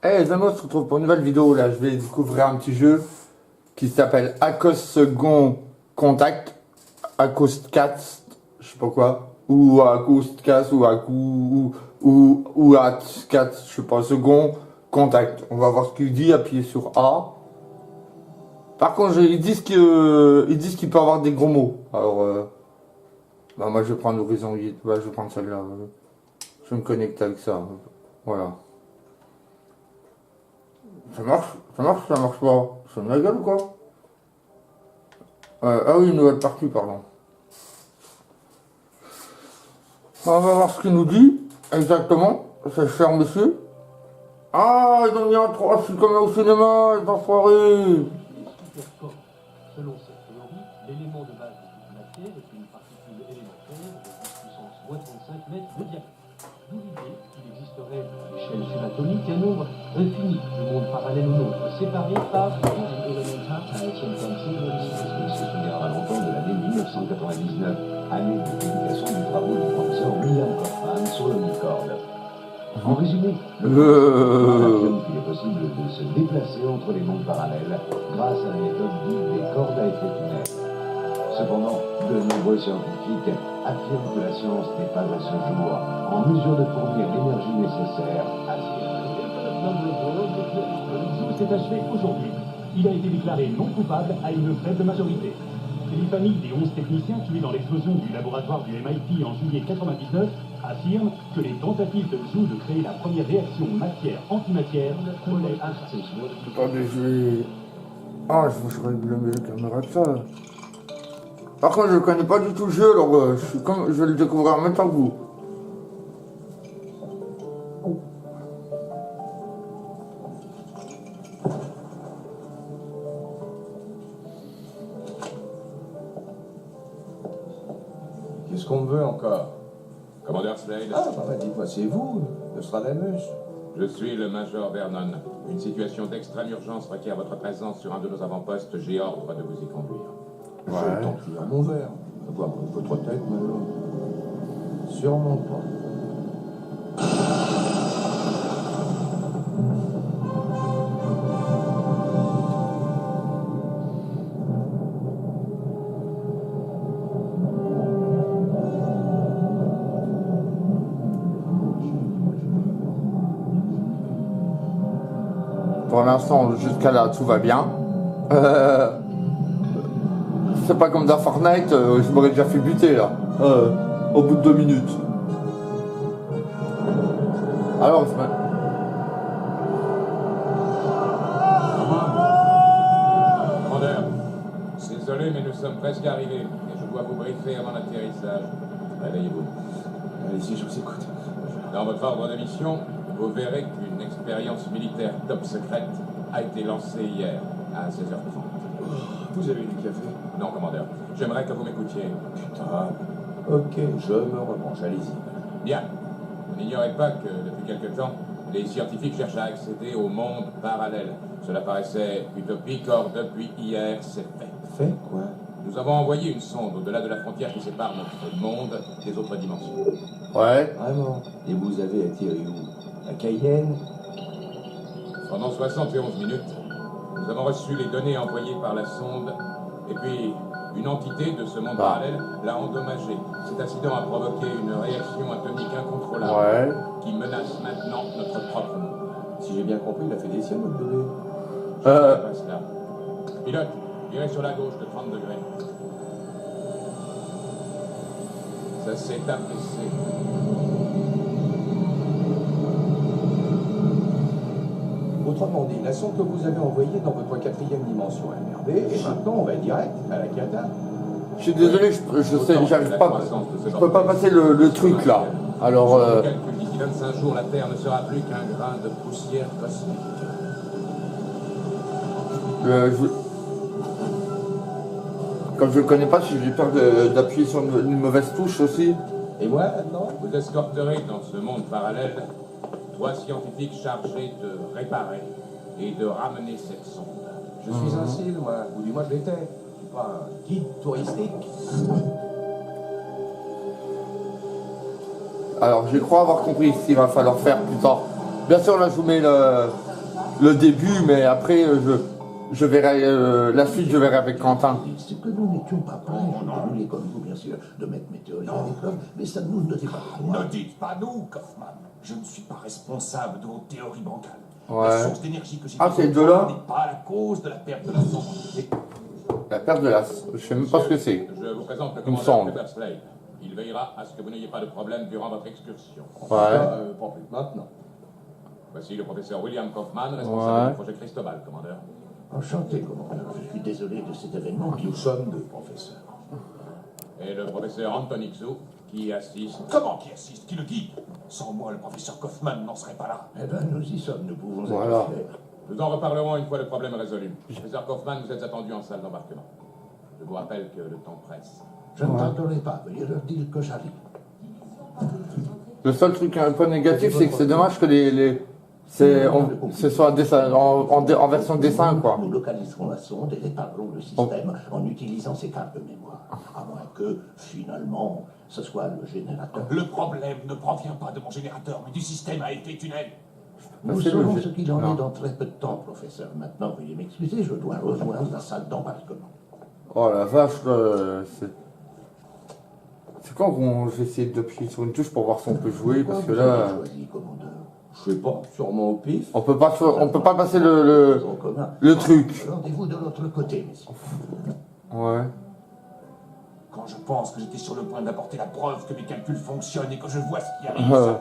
Hey les amis, on se retrouve pour une nouvelle vidéo. Là, je vais découvrir un petit jeu qui s'appelle Acos Second Contact, Acoscast, je sais pas quoi, ou Acoscast, ou Acoscast, je sais pas, Second Contact. On va voir ce qu'il dit, appuyer sur A. Par contre, ils disent qu'il peut avoir des gros mots. Alors, bah moi je vais prendre l'horizon 8, ouais, je vais prendre celle-là. Je vais me connecter avec ça. Voilà. Ça marche, ça marche pas. Ça me la gueule ou quoi? Ah oui, une nouvelle partie, pardon. On va voir ce qu'il nous dit, exactement. C'est cher, monsieur. Ah, ils ont mis un 3, je suis comme au cinéma, les enfoirés. Selon cette théorie, l'élément de base de toute matière est une particule élémentaire de 10 puissance moins 35 mètres de diamètre. D'où l'idée qu'il existerait à l'échelle subatomique un nombre infini de mondes parallèles au nôtre, séparés par un élémentaire à échelle quantique. Se souviendra longtemps de l'année 1999, année de publication du travaux du professeur William Kaufman sur l'omnichord. En résumé, il est possible de se déplacer entre les mondes parallèles grâce à la méthode dite des cordes à effet tunnel. Cependant, de nombreux scientifiques affirment que la science n'est pas à ce jour en mesure de fournir l'énergie nécessaire à s'est achevé aujourd'hui. Il a été déclaré non coupable à une faible majorité. Les familles des 11 techniciens tués dans l'explosion du laboratoire du MIT en juillet 1999 affirment que les tentatives de Zhu de créer la première réaction matière-antimatière collèguent à ces choses. Attendez, je vais... Ah, je règle mieux la caméra que ça. Par contre, je connais pas du tout le jeu, alors je vais le découvrir en même temps que vous. Qu'est-ce qu'on veut encore? Commandeur Slade. Ah, bah, dites-moi, c'est vous, Nostradamus. Je suis le Major Vernon. Une situation d'extrême urgence requiert votre présence sur un de nos avant-postes. J'ai ordre de vous y conduire. Je tente de mon verre. Voir votre tête, maintenant. Sûrement pas. Pour l'instant, jusqu'à là, tout va bien. C'est pas comme dans Fortnite, je m'aurais déjà fait buter là. Au bout de 2 minutes. Alors, Commandeur, désolé, mais nous sommes presque arrivés. Et je dois vous briefer avant l'atterrissage. Réveillez-vous. Allez-y, je vous écoute. Dans votre ordre de mission, vous verrez qu'une expérience militaire top secrète a été lancée hier à 16h30. Vous avez du café? Non, commandeur. J'aimerais que vous m'écoutiez. Putain. Ok, je me revanche, allez-y. Bien. Vous n'ignorez pas que, depuis quelque temps, les scientifiques cherchent à accéder au monde parallèle. Cela paraissait utopique, or depuis hier, c'est fait. Fait quoi? Nous avons envoyé une sonde au-delà de la frontière qui sépare notre monde des autres dimensions. ouais. Vraiment? Et vous avez atterri où? À Cayenne? Pendant 71 minutes, nous avons reçu les données envoyées par la sonde, et puis une entité de ce monde parallèle l'a endommagé. Cet incident a provoqué une réaction atomique incontrôlable qui menace maintenant notre propre monde. Si j'ai bien compris, il a fait des siennes, votre bébé. Je ne sais pas cela. Pilote, virez sur la gauche de 30 degrés. Ça s'est affaissé. Autrement dit, la sonde que vous avez envoyée dans votre 4e dimension a merdé, et maintenant on va direct à la cata. Je suis désolé, je sais, j'arrive pas. Je peux pas passer le truc là. Alors. D'ici 25 jours, la Terre ne sera plus qu'un grain de poussière cosmique. Comme je le connais pas, j'ai peur d'appuyer sur une mauvaise touche aussi. Et moi, maintenant? Vous escorterez dans ce monde parallèle 3 scientifiques chargés de réparer et de ramener cette sonde. Je suis un cil, moi. Ou du moins je l'étais. Je suis pas un guide touristique. Alors, je crois avoir compris ce qu'il va falloir faire plus tard. Bien sûr, là, je vous mets le début, mais après, je verrai la suite, je verrai avec Quentin. C'est que nous n'étions pas prêts, je voulais comme vous bien sûr, de mettre mes théories à l'épreuve, mais ça ne nous notait pas. Ne dites pas nous, Kaufman. Je ne suis pas responsable de vos théories bancales. Ouais. La source d'énergie que j'ai Ah, c'est de là n'est pas la cause de la perte de la sonde. Et La perte de l'as, je sais même pas ce que c'est. Je vous présente le Il me commandeur semble. Pepper Slade. Il veillera à ce que vous n'ayez pas de problème durant votre excursion. Ouais. Pas plus que maintenant. Voici le professeur William Kaufman, responsable Ouais. du projet Cristobal, commandeur. Enchanté, commandeur. Je suis désolé de cet événement qui... Nous sommes deux professeurs. Et le professeur Anthony Xu, qui assiste. comment qui assiste? Qui le guide? Sans moi, le professeur Kaufman n'en serait pas là. Eh bien, nous y sommes, nous pouvons Voilà. être fiers. Nous en reparlerons une fois le problème résolu. Professeur Kaufman, vous êtes attendu en salle d'embarquement. Je vous rappelle que le temps presse. Je ne tarderai pas, veuillez leur dire que j'arrive. Le seul truc un peu négatif, c'est que c'est dommage que ce soit en version dessin, quoi. Nous localiserons la sonde et réparerons le système en utilisant ces cartes de mémoire. À moins que, finalement, ce soit le générateur. Le problème ne provient pas de mon générateur, mais du système à effet tunnel. Nous c'est le saurons jeu. ce qu'il en Non. est dans très peu de temps, professeur. Maintenant, veuillez m'excuser, je dois rejoindre la salle d'embarquement. Oh la vache, c'est quand qu'on j'ai essayé d'appuyer sur une touche pour voir si on peut jouer, parce que Vous là, avez choisi, commandeur. Je sais pas, sûrement au pif. on peut pas passer En commun. le truc. Rendez-vous de l'autre côté, messieurs. Ouais. Quand je pense que j'étais sur le point d'apporter la preuve que mes calculs fonctionnent et que je vois ce qui arrive,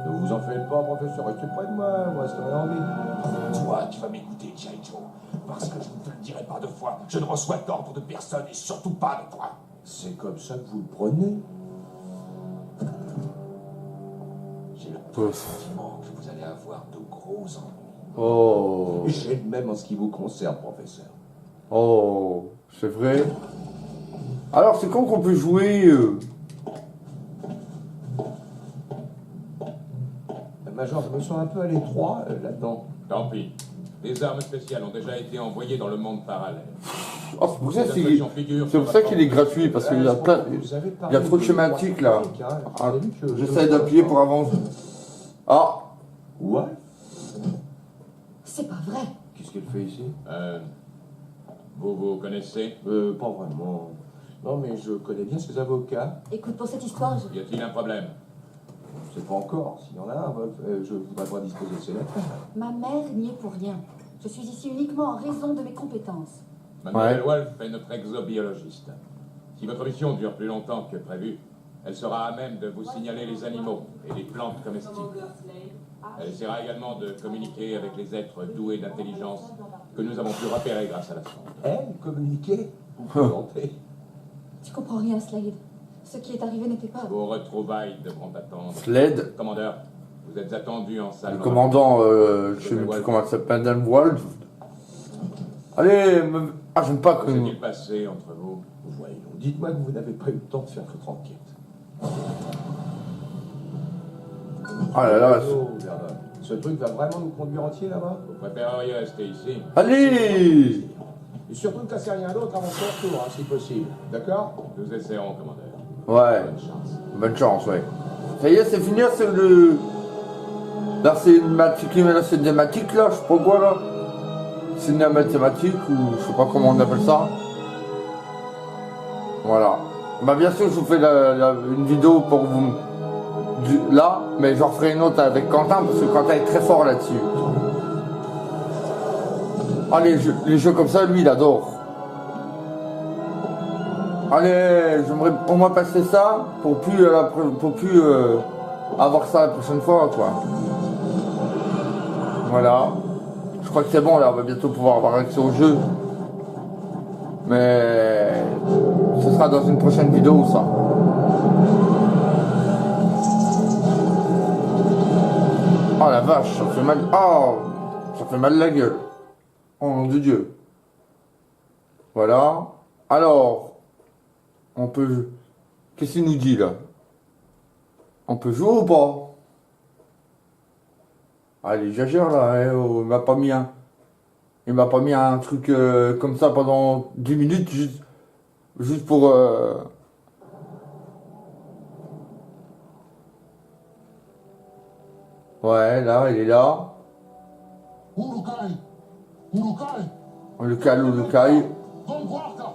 Ne vous en faites pas, professeur, restez près de moi, moi, ça m'a envie. Toi, tu vas m'écouter, G.I. Joe. Parce que je ne te le dirai pas deux fois. Je ne reçois d'ordre de personne et surtout pas de toi. C'est comme ça que vous le prenez. J'ai le Pouf. sentiment que vous allez avoir de gros ennuis. Oh. J'ai le même en ce qui vous concerne, professeur. Oh. C'est vrai. Alors, c'est quand qu'on peut jouer Major, je me sens un peu à l'étroit là-dedans. Tant pis. Des armes spéciales ont déjà été envoyées dans le monde parallèle. Oh, c'est pour ça Ces c'est impressions figurent c'est sur pour ça votre qu'il est gratuit, parce qu'il y a plein. Il y a trop de schématiques là. Ah, j'essaie d'appuyer pour avancer. Ah. Ouais. C'est pas vrai. Qu'est-ce qu'elle fait ici? Vous connaissez? Pas vraiment. Non, mais je connais bien ces avocats. Écoute, pour cette histoire, Y a-t-il un problème? Je sais pas encore. S'il y en a un, je voudrais pas disposer de ces lettres. ma mère n'y est pour rien. Je suis ici uniquement en raison de mes compétences. Mademoiselle Wolf est notre exobiologiste. Si votre mission dure plus longtemps que prévu, elle sera à même de vous signaler les animaux et les plantes comestibles. Elle essaiera également de communiquer avec les êtres doués d'intelligence que nous avons pu repérer grâce à la sonde. Elle, communiquer? Vous plaisantez. Tu comprends rien, Slade. Ce qui est arrivé n'était pas... Vos retrouvailles devront attendre. Sled. Commandeur, vous êtes attendu en salle. Le commandant, je sais même plus comment il s'appelle, Wolf. Allez, ah, j'aime pas Que que. s'est-il passé entre vous? Voyons, dites-moi que vous n'avez pas eu le temps de faire votre enquête. Ah là là. Oh, Vernon. Ce truc va vraiment nous conduire entier là-bas? Vous préféreriez rester ici? Allez. Et surtout ne cassez rien d'autre avant son retour, hein, si possible. D'accord? Nous essaierons, commandeur. Ouais. Bonne chance. Bonne chance, ouais. Ça y est, c'est fini, c'est le. Là, c'est une cinématique, là, je sais pas quoi, là. Cinématique, ou je sais pas comment on appelle ça. Voilà. Bah, bien sûr, je vous fais une vidéo pour vous. Là, mais j'en ferai une autre avec Quentin, parce que Quentin est très fort là-dessus. Ah, les jeux comme ça, lui, il adore. Allez, j'aimerais au moins passer ça pour plus avoir ça la prochaine fois, quoi. Voilà. Je crois que c'est bon, là, on va bientôt pouvoir avoir accès au jeu. Mais ce sera dans une prochaine vidéo, ça. Oh la vache, ça fait mal. Oh, ça fait mal la gueule. Oh nom de Dieu. Voilà. Alors, on peut. Qu'est-ce qu'il nous dit là? On peut jouer ou pas? Allez, j'exagère là. Eh, oh, il m'a pas mis un. Il m'a pas mis un truc comme ça pendant 10 minutes juste pour. Ouais, là, il est là. Urukai Urukai Le Cal ou le Kai. Va me voir, toi.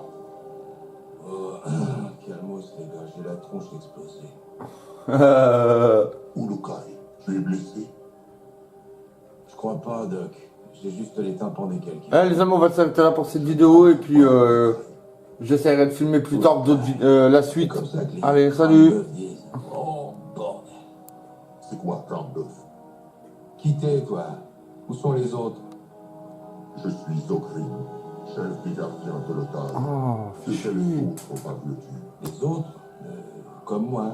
Calmos, les gars, j'ai la tronche explosée. Urukai, tu es blessé? Je crois pas, Doc. J'ai juste les tympans des quelqu'un. Allez les amis, on va s'arrêter là pour cette vidéo et puis j'essaierai de filmer plus tard la suite. Comme ça que les Allez, salut. crânes disent. Oh, bordel. C'est quoi, plan de bœuf? Quittez, toi. Où sont les autres? Je suis Zokrim, chef des gardiens de l'otage. Oh, C'est fichu. quel autre pas le tuer? Les autres Comme moi.